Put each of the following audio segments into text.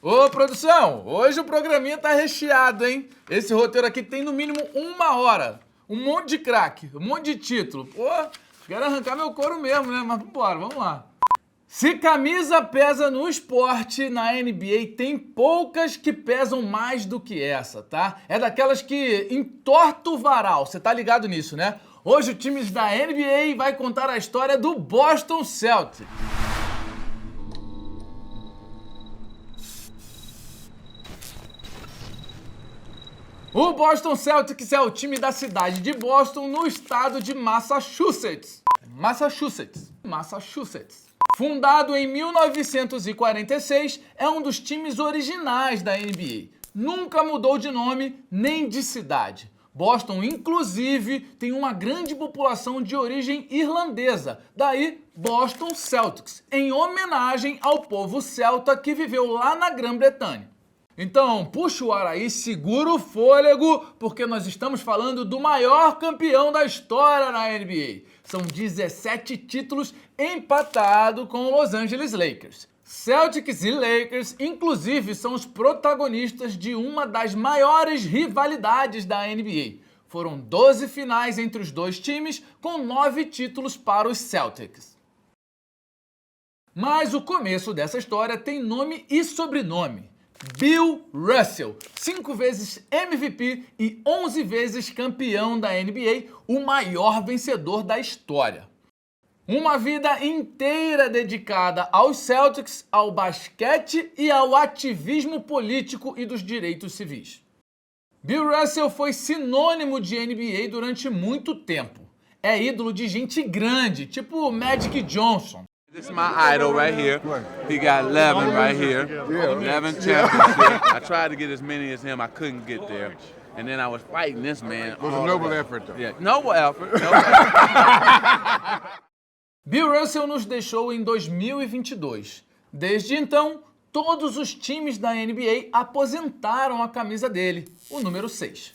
Ô, produção, hoje o programinha tá recheado, hein? Esse roteiro aqui tem no mínimo 1 hora. Um monte de craque, um monte de título. Pô, quero arrancar meu couro mesmo, né? Mas vambora, vamos lá. Se camisa pesa no esporte, na NBA tem poucas que pesam mais do que essa, tá? É daquelas que entorta o varal, você tá ligado nisso, né? Hoje o time da NBA vai contar a história do Boston Celtics. O Boston Celtics é o time da cidade de Boston, no estado de Massachusetts. Fundado em 1946, é um dos times originais da NBA. Nunca mudou de nome nem de cidade. Boston, inclusive, tem uma grande população de origem irlandesa, daí Boston Celtics, em homenagem ao povo celta que viveu lá na Grã-Bretanha. Então, puxa o ar aí, segura o fôlego, porque nós estamos falando do maior campeão da história na NBA. São 17 títulos empatados com o Los Angeles Lakers. Celtics e Lakers, inclusive, são os protagonistas de uma das maiores rivalidades da NBA. Foram 12 finais entre os dois times, com 9 títulos para os Celtics. Mas o começo dessa história tem nome e sobrenome. Bill Russell, 5 vezes MVP e 11 vezes campeão da NBA, o maior vencedor da história. Uma vida inteira dedicada aos Celtics, ao basquete e ao ativismo político e dos direitos civis. Bill Russell foi sinônimo de NBA durante muito tempo. É ídolo de gente grande, tipo Magic Johnson. This is my idol right here. He got 11 right here. 11 championships. I tried to get as many as him. I couldn't get there. And then I was fighting this man. It was a noble effort, though. Yeah, noble effort. Bill Russell nos deixou em 2022. Desde então, todos os times da NBA aposentaram a camisa dele, o número 6.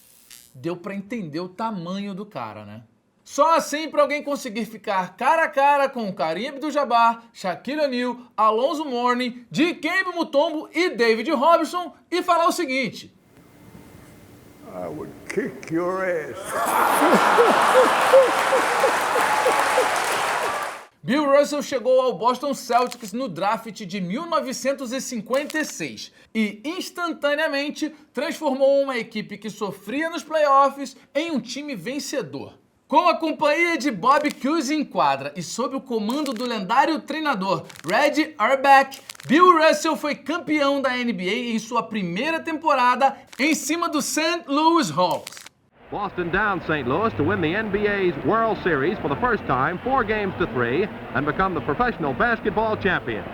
Deu pra entender o tamanho do cara, né? Só assim para alguém conseguir ficar cara a cara com Kareem Abdul-Jabbar, Shaquille O'Neal, Alonzo Mourning, Dikembe Mutombo e David Robinson e falar o seguinte: I would kick your ass. Bill Russell chegou ao Boston Celtics no draft de 1956 e instantaneamente transformou uma equipe que sofria nos playoffs em um time vencedor. Com a companhia de Bob Cousy em quadra e sob o comando do lendário treinador Red Auerbach, Bill Russell foi campeão da NBA em sua primeira temporada em cima do St. Louis Hawks. Boston down St. Louis to win the NBA's World Series for the first time, 4-3, and become the professional basketball champion.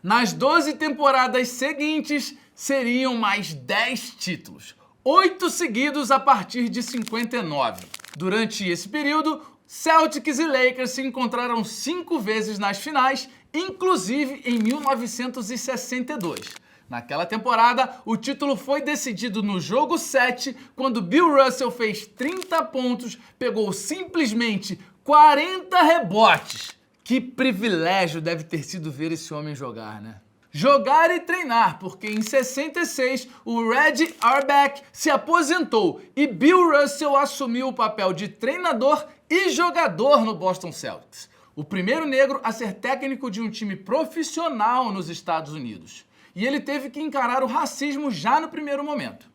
Nas 12 temporadas seguintes, seriam mais 10 títulos. 8 seguidos a partir de 59. Durante esse período, Celtics e Lakers se encontraram 5 vezes nas finais, inclusive em 1962. Naquela temporada, o título foi decidido no jogo 7, quando Bill Russell fez 30 pontos, pegou simplesmente 40 rebotes. Que privilégio deve ter sido ver esse homem jogar, né? Jogar e treinar, porque em 66 o Red Auerbach se aposentou e Bill Russell assumiu o papel de treinador e jogador no Boston Celtics. O primeiro negro a ser técnico de um time profissional nos Estados Unidos. E ele teve que encarar o racismo já no primeiro momento.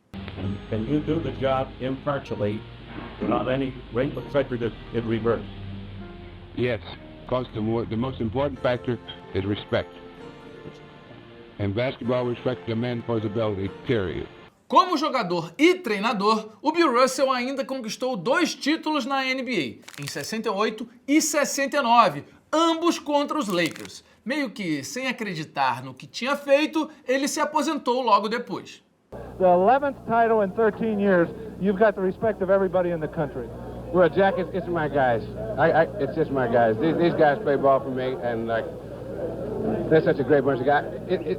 Can you do the job impartially without any racial prejudice in reverse? Yes, because the most important factor is respect. And basketball respect the man for his ability, period. Como jogador e treinador, o Bill Russell ainda conquistou 2 títulos na NBA, em 68 e 69, ambos contra os Lakers. Meio que sem acreditar no que tinha feito, ele se aposentou logo depois. The 11th title in 13 years, you've got the respect of everybody in the country. Well, Jack, it's my guys. It's just my guys. These guys play ball for me, and they're such a great bunch of guys.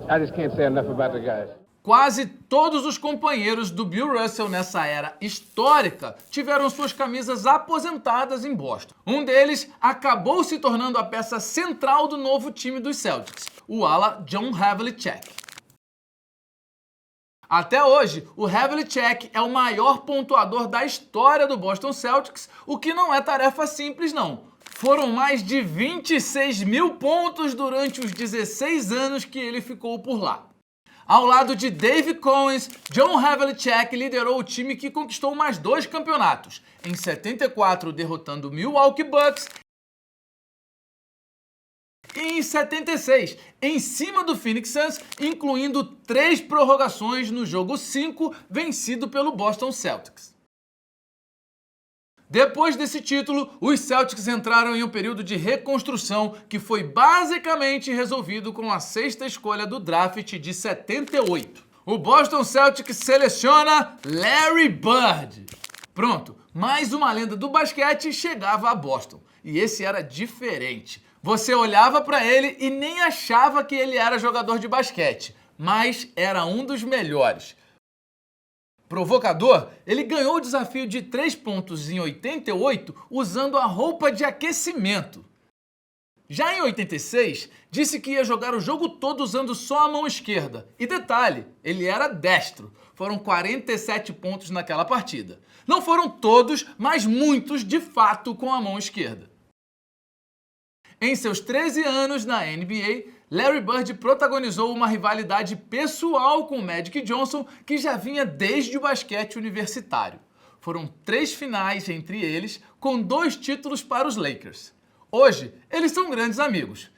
I just can't say enough about the guys. Quase todos os companheiros do Bill Russell nessa era histórica tiveram suas camisas aposentadas em Boston. Um deles acabou se tornando a peça central do novo time dos Celtics, o ala John Havlicek. Até hoje, o Havlicek é o maior pontuador da história do Boston Celtics, o que não é tarefa simples não. Foram mais de 26 mil pontos durante os 16 anos que ele ficou por lá. Ao lado de Dave Cowens, John Havlicek liderou o time que conquistou mais 2 campeonatos, em 74 derrotando o Milwaukee Bucks e em 76, em cima do Phoenix Suns, incluindo 3 prorrogações no jogo 5, vencido pelo Boston Celtics. Depois desse título, os Celtics entraram em um período de reconstrução que foi basicamente resolvido com a 6ª escolha do draft de 78. O Boston Celtics seleciona Larry Bird. Pronto, mais uma lenda do basquete chegava a Boston. E esse era diferente. Você olhava para ele e nem achava que ele era jogador de basquete, mas era um dos melhores. Provocador, ele ganhou o desafio de 3 pontos em 88 usando a roupa de aquecimento. Já em 86, disse que ia jogar o jogo todo usando só a mão esquerda. E detalhe, ele era destro. Foram 47 pontos naquela partida. Não foram todos, mas muitos de fato com a mão esquerda. Em seus 13 anos na NBA, Larry Bird protagonizou uma rivalidade pessoal com Magic Johnson que já vinha desde o basquete universitário. Foram 3 finais entre eles, com 2 títulos para os Lakers. Hoje, eles são grandes amigos.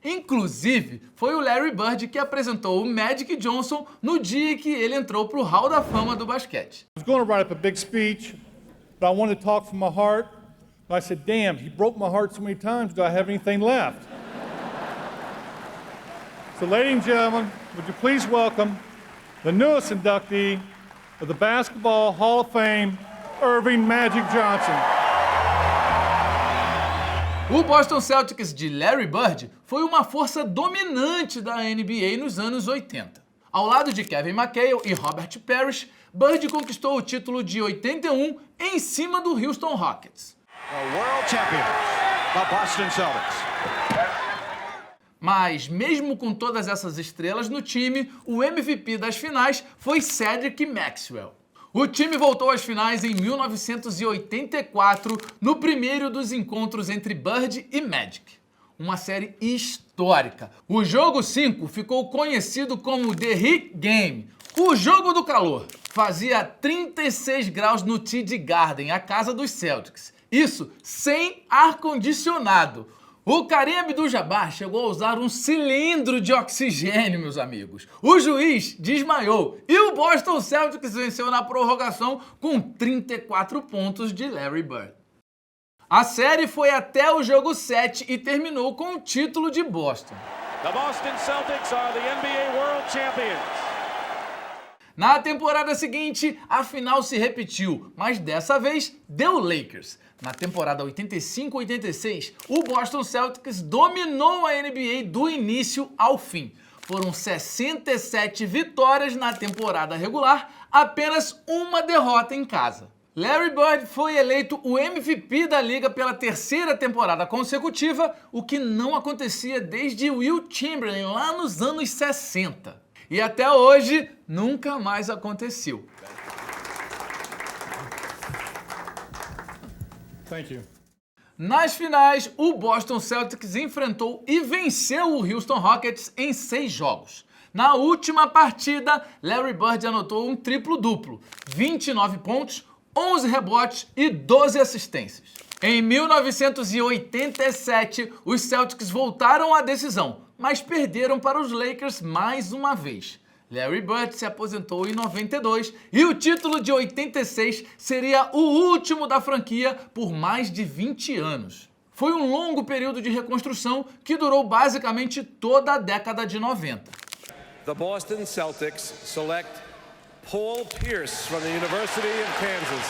Inclusive, foi o Larry Bird que apresentou o Magic Johnson no dia que ele entrou para o Hall da Fama do basquete. I was going to write up a big speech, but I wanted to talk from my heart. I said, damn, he broke my heart so many times, do I have anything left? So, ladies and gentlemen, would you please welcome the newest inductee of the Basketball Hall of Fame, Earvin Magic Johnson. O Boston Celtics de Larry Bird foi uma força dominante da NBA nos anos 80. Ao lado de Kevin McHale e Robert Parrish, Bird conquistou o título de 81 em cima do Houston Rockets. The world champions, the Boston Celtics. Mas, mesmo com todas essas estrelas no time, o MVP das finais foi Cedric Maxwell. O time voltou às finais em 1984, no primeiro dos encontros entre Bird e Magic. Uma série histórica. O jogo 5 ficou conhecido como The Heat Game, o jogo do calor. Fazia 36 graus no TD Garden, a casa dos Celtics. Isso sem ar-condicionado. O Kareem Abdul-Jabbar chegou a usar um cilindro de oxigênio, meus amigos. O juiz desmaiou e o Boston Celtics venceu na prorrogação com 34 pontos de Larry Bird. A série foi até o jogo 7 e terminou com o título de Boston. The Boston Celtics are the NBA World Champions. Na temporada seguinte, a final se repetiu, mas dessa vez deu Lakers. Na temporada 85-86, o Boston Celtics dominou a NBA do início ao fim. Foram 67 vitórias na temporada regular, apenas uma derrota em casa. Larry Bird foi eleito o MVP da liga pela 3ª temporada consecutiva, o que não acontecia desde Will Chamberlain lá nos anos 60. E até hoje, nunca mais aconteceu. Thank you. Nas finais, o Boston Celtics enfrentou e venceu o Houston Rockets em 6 jogos. Na última partida, Larry Bird anotou um triplo-duplo, 29 pontos, 11 rebotes e 12 assistências. Em 1987, os Celtics voltaram à decisão, mas perderam para os Lakers mais uma vez. Larry Bird se aposentou em 92 e o título de 86 seria o último da franquia por mais de 20 anos. Foi um longo período de reconstrução que durou basicamente toda a década de 90. The Boston Celtics select Paul Pierce from the University of Kansas.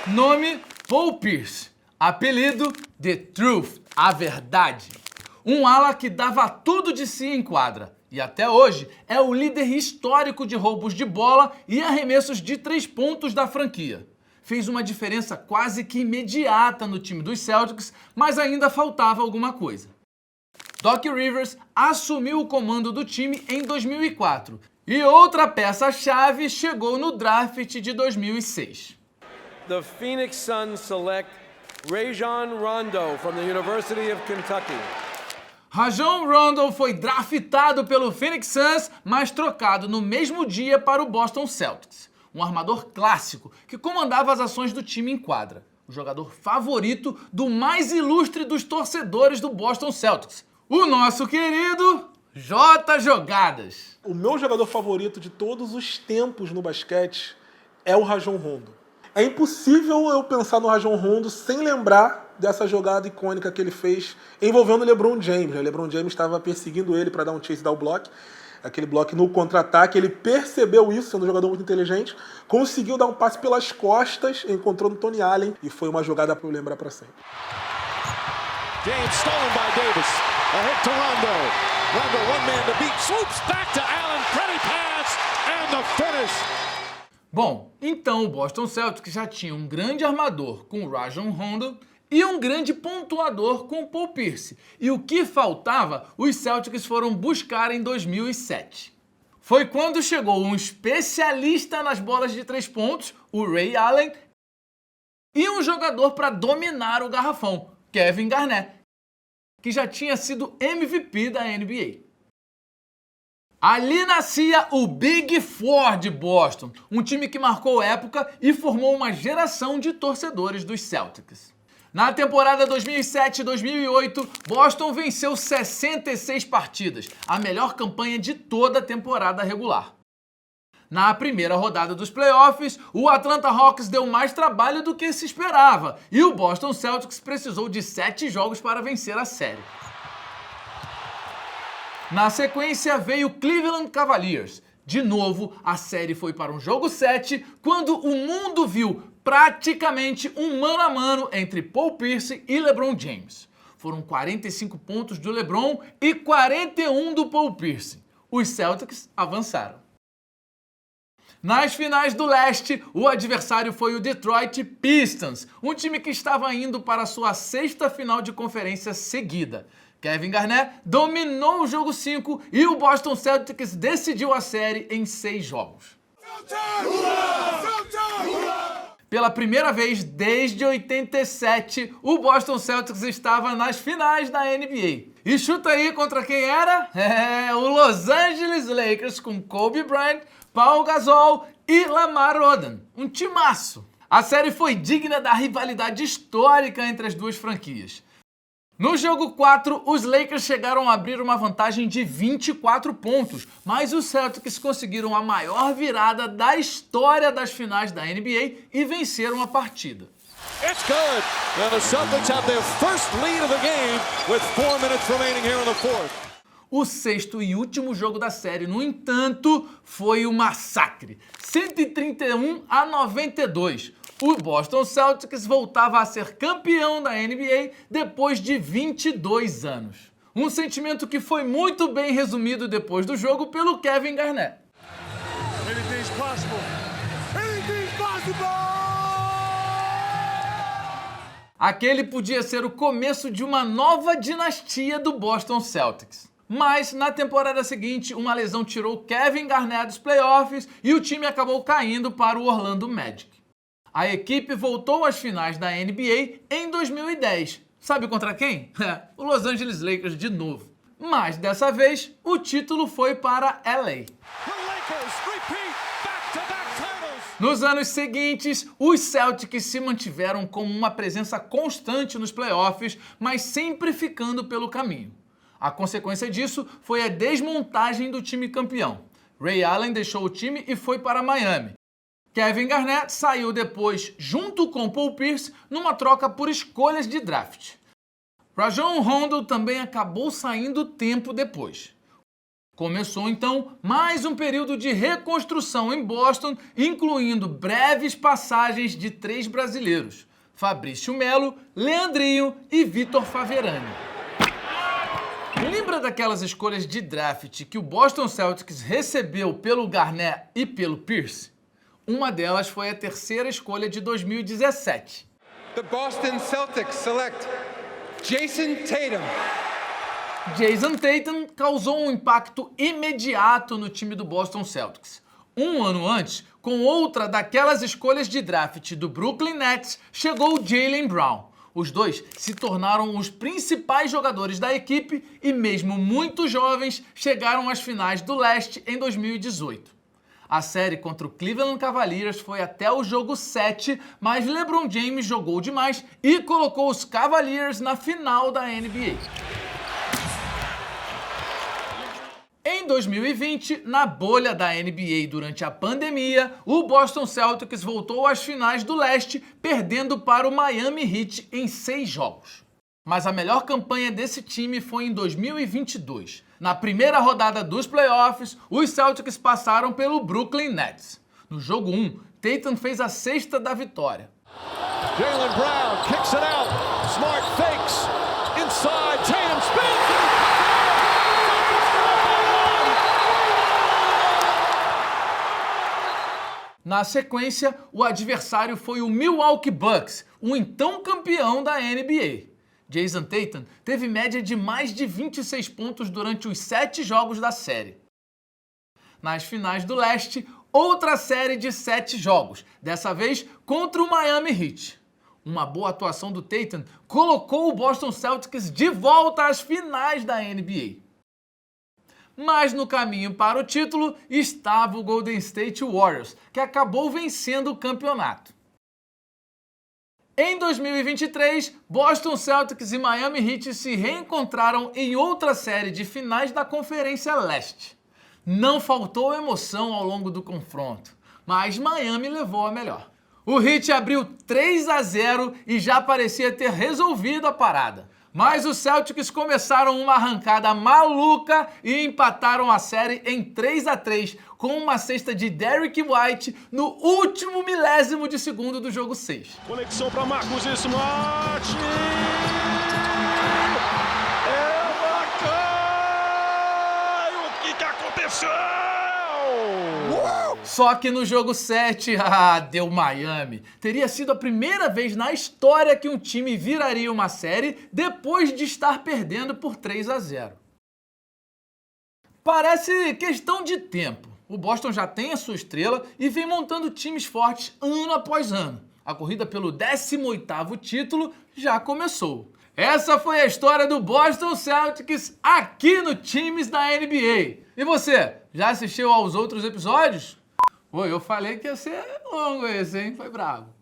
Nome: Paul Pierce. Apelido: The Truth, a verdade. Um ala que dava tudo de si em quadra. E até hoje é o líder histórico de roubos de bola e arremessos de 3 pontos da franquia. Fez uma diferença quase que imediata no time dos Celtics, mas ainda faltava alguma coisa. Doc Rivers assumiu o comando do time em 2004 e outra peça-chave chegou no draft de 2006. The Phoenix Suns select Rajon Rondo from the University of Kentucky. Rajon Rondo foi draftado pelo Phoenix Suns, mas trocado no mesmo dia para o Boston Celtics. Um armador clássico que comandava as ações do time em quadra. O jogador favorito do mais ilustre dos torcedores do Boston Celtics. O nosso querido J. Jogadas. O meu jogador favorito de todos os tempos no basquete é o Rajon Rondo. É impossível eu pensar no Rajon Rondo sem lembrar dessa jogada icônica que ele fez envolvendo o LeBron James. O LeBron James estava perseguindo ele para dar um chase down block, aquele bloco no contra-ataque. Ele percebeu isso, sendo um jogador muito inteligente, conseguiu dar um passe pelas costas, encontrou no Tony Allen e foi uma jogada para eu lembrar para sempre. James stolen by Davis. A hit to Rondo. Rondo one man to beat. Swoops back to Allen. Pretty pass and the finish. Bom, então o Boston Celtics já tinha um grande armador com o Rajon Rondo e um grande pontuador com o Paul Pierce. E o que faltava, os Celtics foram buscar em 2007. Foi quando chegou um especialista nas bolas de 3 pontos, o Ray Allen, e um jogador para dominar o garrafão, Kevin Garnett, que já tinha sido MVP da NBA. Ali nascia o Big Four de Boston, um time que marcou época e formou uma geração de torcedores dos Celtics. Na temporada 2007-2008, Boston venceu 66 partidas, a melhor campanha de toda a temporada regular. Na primeira rodada dos playoffs, o Atlanta Hawks deu mais trabalho do que se esperava e o Boston Celtics precisou de 7 jogos para vencer a série. Na sequência veio o Cleveland Cavaliers. De novo, a série foi para um jogo 7, quando o mundo viu praticamente um mano a mano entre Paul Pierce e LeBron James. Foram 45 pontos do LeBron e 41 do Paul Pierce. Os Celtics avançaram. Nas finais do leste, o adversário foi o Detroit Pistons, um time que estava indo para a sua 6ª final de conferência seguida. Kevin Garnett dominou o jogo 5 e o Boston Celtics decidiu a série em 6 jogos. Pela primeira vez desde 87, o Boston Celtics estava nas finais da NBA. E chuta aí contra quem era? O Los Angeles Lakers com Kobe Bryant, Paul Gasol e Lamar Odom. Um timaço. A série foi digna da rivalidade histórica entre as duas franquias. No jogo 4, os Lakers chegaram a abrir uma vantagem de 24 pontos, mas os Celtics conseguiram a maior virada da história das finais da NBA e venceram a partida. It's good. The Celtics have their first lead of the game with 4 minutes remaining here in the fourth. O 6º e último jogo da série, no entanto, foi um massacre. 131-92. O Boston Celtics voltava a ser campeão da NBA depois de 22 anos. Um sentimento que foi muito bem resumido depois do jogo pelo Kevin Garnett. Anything's possible. Anything's possible! Aquele podia ser o começo de uma nova dinastia do Boston Celtics. Mas, na temporada seguinte, uma lesão tirou Kevin Garnett dos playoffs e o time acabou caindo para o Orlando Magic. A equipe voltou às finais da NBA em 2010. Sabe contra quem? O Los Angeles Lakers de novo. Mas, dessa vez, o título foi para LA. Nos anos seguintes, os Celtics se mantiveram como uma presença constante nos playoffs, mas sempre ficando pelo caminho. A consequência disso foi a desmontagem do time campeão. Ray Allen deixou o time e foi para Miami. Kevin Garnett saiu depois, junto com Paul Pierce, numa troca por escolhas de draft. Rajon Rondo também acabou saindo tempo depois. Começou então mais um período de reconstrução em Boston, incluindo breves passagens de 3 brasileiros: Fabrício Melo, Leandrinho e Vitor Faverani. Lembra daquelas escolhas de draft que o Boston Celtics recebeu pelo Garnett e pelo Pierce? Uma delas foi a 3ª escolha de 2017. The Boston Celtics select Jason Tatum. Jason Tatum causou um impacto imediato no time do Boston Celtics. Um ano antes, com outra daquelas escolhas de draft do Brooklyn Nets, chegou Jaylen Brown. Os dois se tornaram os principais jogadores da equipe e, mesmo muito jovens, chegaram às finais do leste em 2018. A série contra o Cleveland Cavaliers foi até o jogo 7, mas LeBron James jogou demais e colocou os Cavaliers na final da NBA. Em 2020, na bolha da NBA durante a pandemia, o Boston Celtics voltou às finais do leste, perdendo para o Miami Heat em 6 jogos. Mas a melhor campanha desse time foi em 2022. Na primeira rodada dos playoffs, os Celtics passaram pelo Brooklyn Nets. No jogo 1, Tatum fez a 6ª da vitória. Jaylen Brown kicks it out. Smart fakes. Inside. Tatum spins. Na sequência, o adversário foi o Milwaukee Bucks, o então campeão da NBA. Jason Tatum teve média de mais de 26 pontos durante os 7 jogos da série. Nas finais do leste, outra série de 7 jogos, dessa vez contra o Miami Heat. Uma boa atuação do Tatum colocou o Boston Celtics de volta às finais da NBA. Mas no caminho para o título estava o Golden State Warriors, que acabou vencendo o campeonato. Em 2023, Boston Celtics e Miami Heat se reencontraram em outra série de finais da Conferência Leste. Não faltou emoção ao longo do confronto, mas Miami levou a melhor. O Heat abriu 3-0 e já parecia ter resolvido a parada. Mas os Celtics começaram uma arrancada maluca e empataram a série em 3-3 com uma cesta de Derrick White no último milésimo de segundo do jogo 6. Conexão para Marcus Smart. O que aconteceu? Só que no jogo 7, deu Miami. Teria sido a primeira vez na história que um time viraria uma série depois de estar perdendo por 3-0. Parece questão de tempo. O Boston já tem a sua estrela e vem montando times fortes ano após ano. A corrida pelo 18º título já começou. Essa foi a história do Boston Celtics aqui no Times da NBA. E você, já assistiu aos outros episódios? Pô, eu falei que ia ser longo esse, hein? Foi bravo.